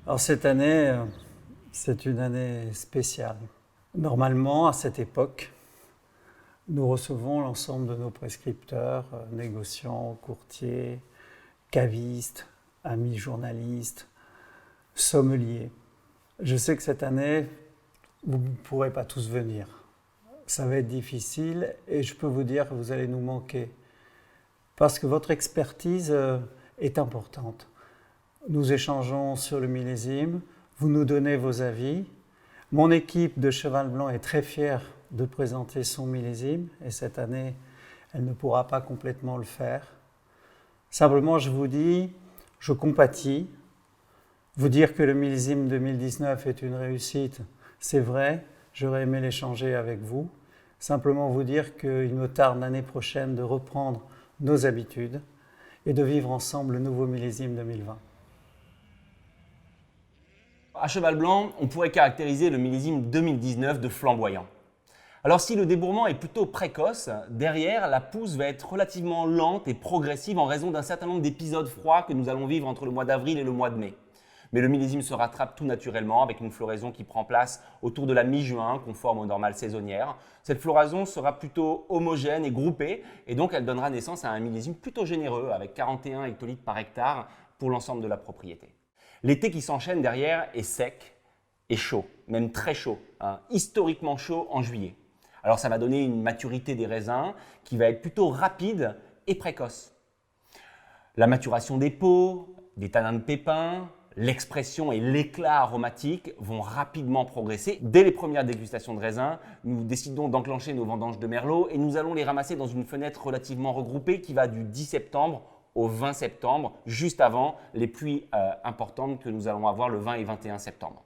Alors cette année, c'est une année spéciale. Normalement, à cette époque, nous recevons l'ensemble de nos prescripteurs, négociants, courtiers, cavistes, amis journalistes, sommeliers. Je sais que cette année, vous ne pourrez pas tous venir. Ça va être difficile et je peux vous dire que vous allez nous manquer parce que votre expertise est importante. Nous échangeons sur le millésime, vous nous donnez vos avis. Mon équipe de Cheval Blanc est très fière de présenter son millésime et cette année, elle ne pourra pas complètement le faire. Simplement, je vous dis, je compatis. Vous dire que le millésime 2019 est une réussite, c'est vrai, j'aurais aimé l'échanger avec vous. Simplement vous dire qu'il me tarde l'année prochaine de reprendre nos habitudes et de vivre ensemble le nouveau millésime 2020. À Cheval Blanc, on pourrait caractériser le millésime 2019 de flamboyant. Alors si le débourrement est plutôt précoce, derrière, la pousse va être relativement lente et progressive en raison d'un certain nombre d'épisodes froids que nous allons vivre entre le mois d'avril et le mois de mai. Mais le millésime se rattrape tout naturellement avec une floraison qui prend place autour de la mi-juin, conforme aux normales saisonnières. Cette floraison sera plutôt homogène et groupée et donc elle donnera naissance à un millésime plutôt généreux avec 41 hectolitres par hectare pour l'ensemble de la propriété. L'été qui s'enchaîne derrière est sec et chaud, même très chaud, historiquement chaud en juillet. Alors ça va donner une maturité des raisins qui va être plutôt rapide et précoce. La maturation des peaux, des tanins de pépins, l'expression et l'éclat aromatique vont rapidement progresser. Dès les premières dégustations de raisins, nous décidons d'enclencher nos vendanges de merlot et nous allons les ramasser dans une fenêtre relativement regroupée qui va du 10 septembre au 20 septembre, juste avant les pluies importantes que nous allons avoir le 20 et 21 septembre.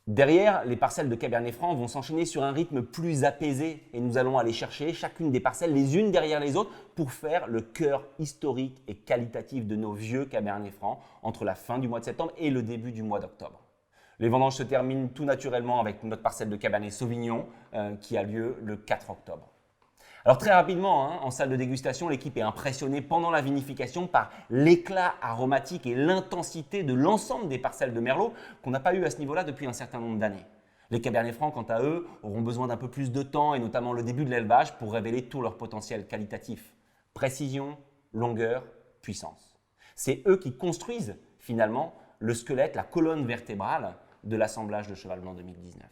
Derrière, les parcelles de Cabernet Franc vont s'enchaîner sur un rythme plus apaisé et nous allons aller chercher chacune des parcelles les unes derrière les autres pour faire le cœur historique et qualitatif de nos vieux Cabernet Franc entre la fin du mois de septembre et le début du mois d'octobre. Les vendanges se terminent tout naturellement avec notre parcelle de Cabernet Sauvignon qui a lieu le 4 octobre. Alors très rapidement, en salle de dégustation, l'équipe est impressionnée pendant la vinification par l'éclat aromatique et l'intensité de l'ensemble des parcelles de Merlot qu'on n'a pas eu à ce niveau-là depuis un certain nombre d'années. Les Cabernet Francs, quant à eux, auront besoin d'un peu plus de temps et notamment le début de l'élevage pour révéler tout leur potentiel qualitatif. Précision, longueur, puissance. C'est eux qui construisent finalement le squelette, la colonne vertébrale de l'assemblage de Cheval Blanc 2019.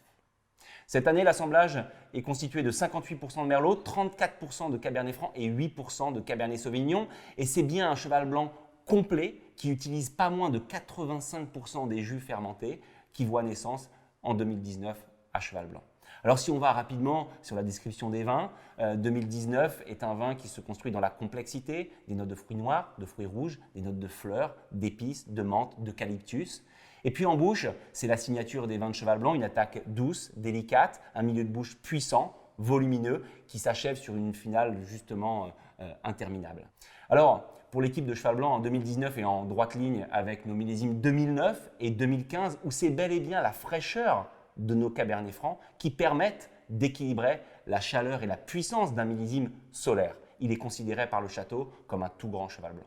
Cette année, l'assemblage est constitué de 58% de Merlot, 34% de Cabernet Franc et 8% de Cabernet Sauvignon. Et c'est bien un cheval blanc complet qui utilise pas moins de 85% des jus fermentés qui voit naissance en 2019 à Cheval Blanc. Alors si on va rapidement sur la description des vins, 2019 est un vin qui se construit dans la complexité, des notes de fruits noirs, de fruits rouges, des notes de fleurs, d'épices, de menthe, d'eucalyptus. Et puis en bouche, c'est la signature des vins de Cheval Blanc, une attaque douce, délicate, un milieu de bouche puissant, volumineux, qui s'achève sur une finale justement interminable. Alors, pour l'équipe de Cheval Blanc en 2019 et en droite ligne avec nos millésimes 2009 et 2015, où c'est bel et bien la fraîcheur de nos Cabernet Francs qui permettent d'équilibrer la chaleur et la puissance d'un millésime solaire. Il est considéré par le château comme un tout grand Cheval Blanc.